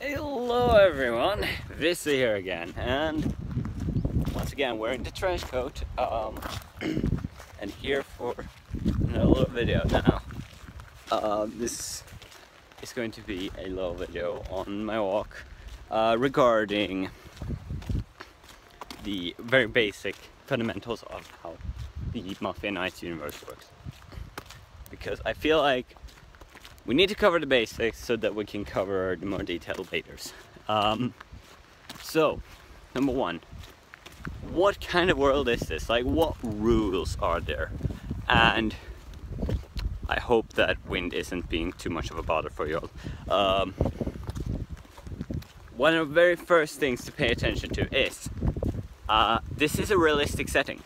Hello everyone, Visi here again, and once again wearing the trench coat, and here for another little video. Now, this is going to be a little video on my walk regarding the very basic fundamentals of how the Mafia Nights universe works, because I feel like we need to cover the basics so that we can cover the more detailed later. So, number one, what kind of world is this? Like, what rules are there? And I hope that wind isn't being too much of a bother for you all. One of the very first things to pay attention to is this is a realistic setting.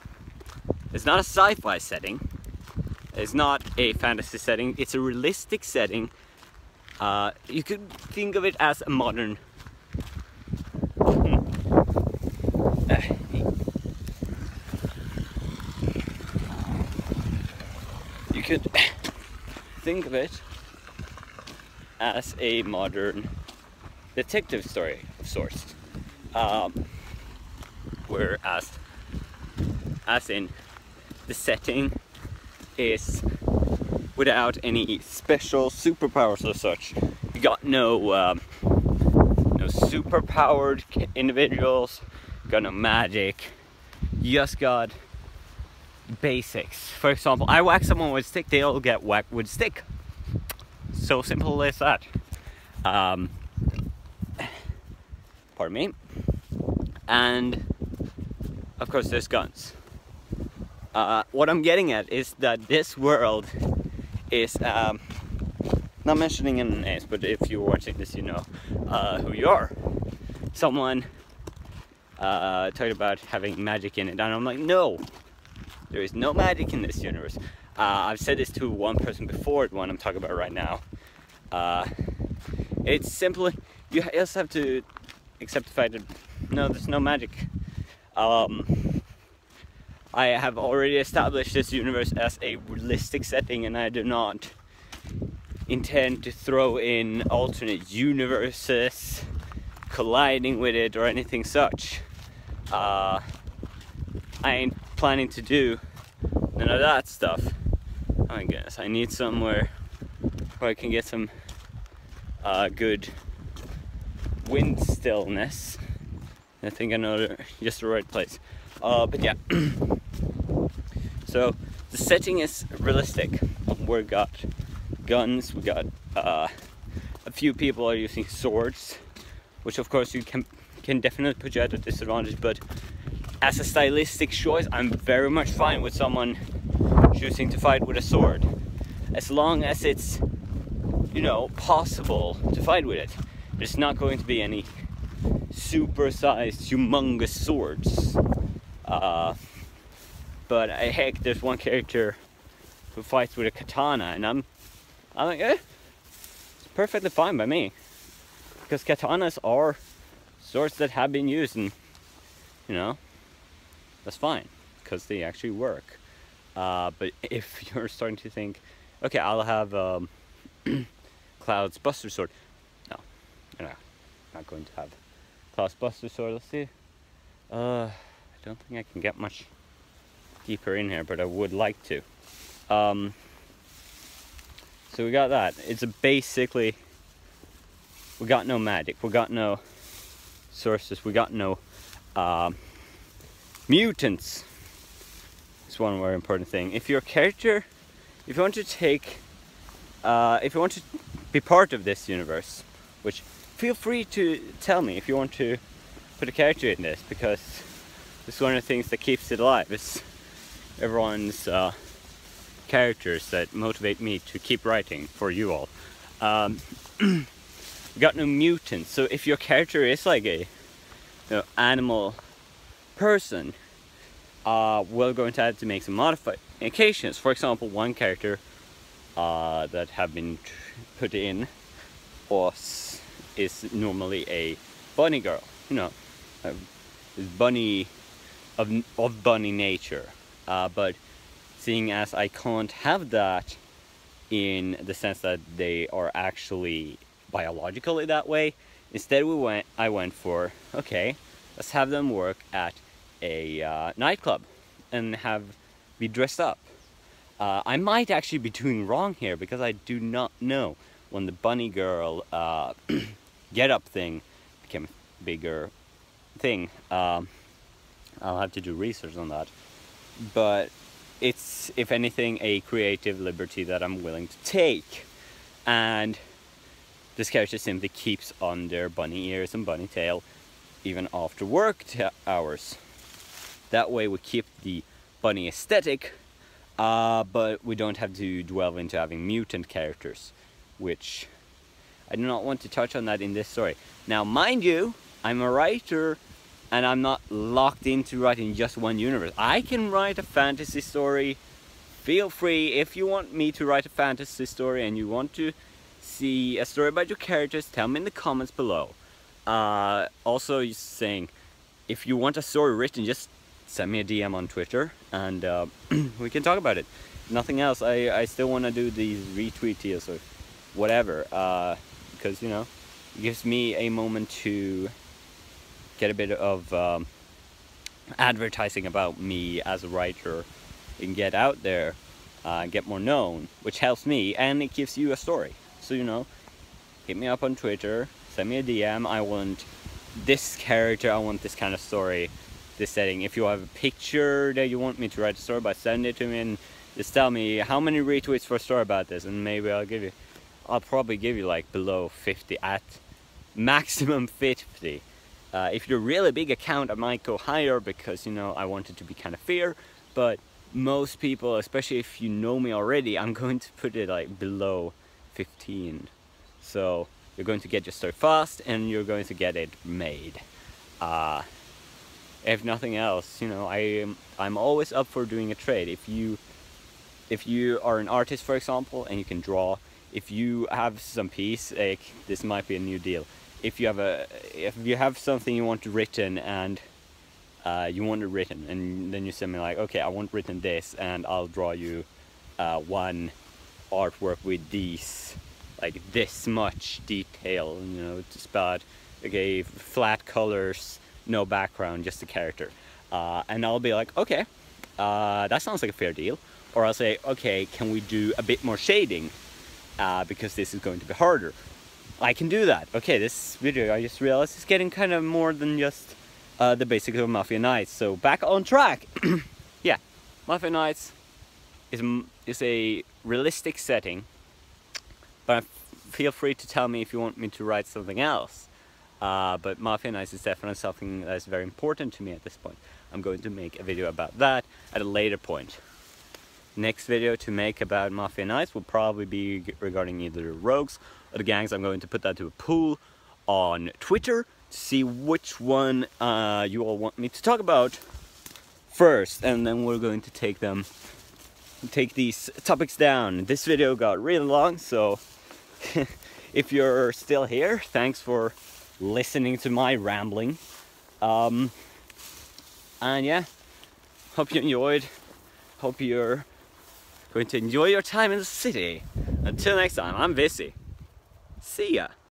It's not a sci-fi setting. It's not a fantasy setting, it's a realistic setting. You could think of it as a modern... You could think of it as a modern detective story of sorts. Whereas, as in the setting is without any special superpowers or such. You got no super powered individuals, got no magic, you just got basics. For example, I whack someone with a stick, they all get whacked with a stick. So simple as that. Pardon me. And of course there's guns. What I'm getting at is that this world is, not mentioning any names, but if you're watching this, you know who you are. Someone talked about having magic in it, and I'm like, no, there is no magic in this universe. I've said this to one person before, the one I'm talking about right now. It's simply, you just have to accept the fact that, no, there's no magic. I have already established this universe as a realistic setting, and I do not intend to throw in alternate universes colliding with it or anything such. I ain't planning to do none of that stuff. Oh my goodness, I need somewhere where I can get some good wind stillness. I think I know just the right place. But yeah. So the setting is realistic. We've got guns, we got a few people are using swords, which of course you can definitely put you at a disadvantage, but as a stylistic choice, I'm very much fine with someone choosing to fight with a sword, as long as it's, you know, possible to fight with it. There's not going to be any super-sized, humongous swords. But heck, there's one character who fights with a katana, and I'm like, it's perfectly fine by me, because katanas are swords that have been used, and you know, that's fine, because they actually work. But if you're starting to think, okay, I'll have Cloud's Buster Sword, no, you're not going to have Cloud's Buster Sword. Let's see. I don't think I can get much deeper in here, but I would like to. So we got that. It's basically, we got no magic, we got no sources, we got no mutants. It's one very important thing. If your character, if you want to take, if you want to be part of this universe, which feel free to tell me if you want to put a character in this, because it's one of the things that keeps it alive. It's everyone's characters that motivate me to keep writing for you all. We got no mutants, so if your character is like a animal person, we're going to have to make some modifications. For example, one character that have been put in is normally a bunny girl, you know, bunny of bunny nature, but seeing as I can't have that in the sense that they are actually biologically that way, Instead I went for, okay, let's have them work at a nightclub and be dressed up. I might actually be doing wrong here because I do not know when the bunny girl get up thing became a bigger thing. I'll have to do research on that. But it's, if anything, a creative liberty that I'm willing to take. And this character simply keeps on their bunny ears and bunny tail even after work hours. That way we keep the bunny aesthetic, but we don't have to delve into having mutant characters, which I do not want to touch on that in this story. Now, mind you, I'm a writer and I'm not locked into writing just one universe. I can write a fantasy story. Feel free, if you want me to write a fantasy story and you want to see a story about your characters, tell me in the comments below. Also saying, if you want a story written, just send me a DM on Twitter and we can talk about it. Nothing else. I still want to do these retweet deals or whatever, because, you know, it gives me a moment to get a bit of advertising about me as a writer and get out there, get more known, which helps me, and it gives you a story. So, you know, hit me up on Twitter, send me a DM. I want this character, I want this kind of story, this setting. If you have a picture that you want me to write a story about, send it to me and just tell me how many retweets for a story about this, and maybe I'll probably give you like below 50, at maximum 50. If you're a really big account, I might go higher because, you know, I want it to be kind of fair, but most people, especially if you know me already, I'm going to put it like below 15. So you're going to get your story fast and you're going to get it made. If nothing else, you know, I'm always up for doing a trade. If you are an artist, for example, and you can draw, if you have some piece, like, this might be a new deal. If you have something you want written and you want it written, and then you send me like, okay, I want written this, and I'll draw you one artwork with these, like this much detail, you know, just about, okay, flat colors, no background, just the character, and I'll be like, okay, that sounds like a fair deal. Or I'll say, okay, can we do a bit more shading, because this is going to be harder. I can do that. Okay, this video, I just realized, is getting kind of more than just the basics of Mafia Nights. So back on track. Yeah, Mafia Nights is a realistic setting, but feel free to tell me if you want me to write something else. But Mafia Nights is definitely something that is very important to me at this point. I'm going to make a video about that at a later point. Next video to make about Mafia Nights will probably be regarding either the rogues or the gangs. I'm going to put that to a poll on Twitter to see which one you all want me to talk about first, and then we're going to take these topics down. This video got really long, so if you're still here, thanks for listening to my rambling. And yeah, hope you enjoyed. Hope you're going to enjoy your time in the city. Until next time, I'm Visi. See ya.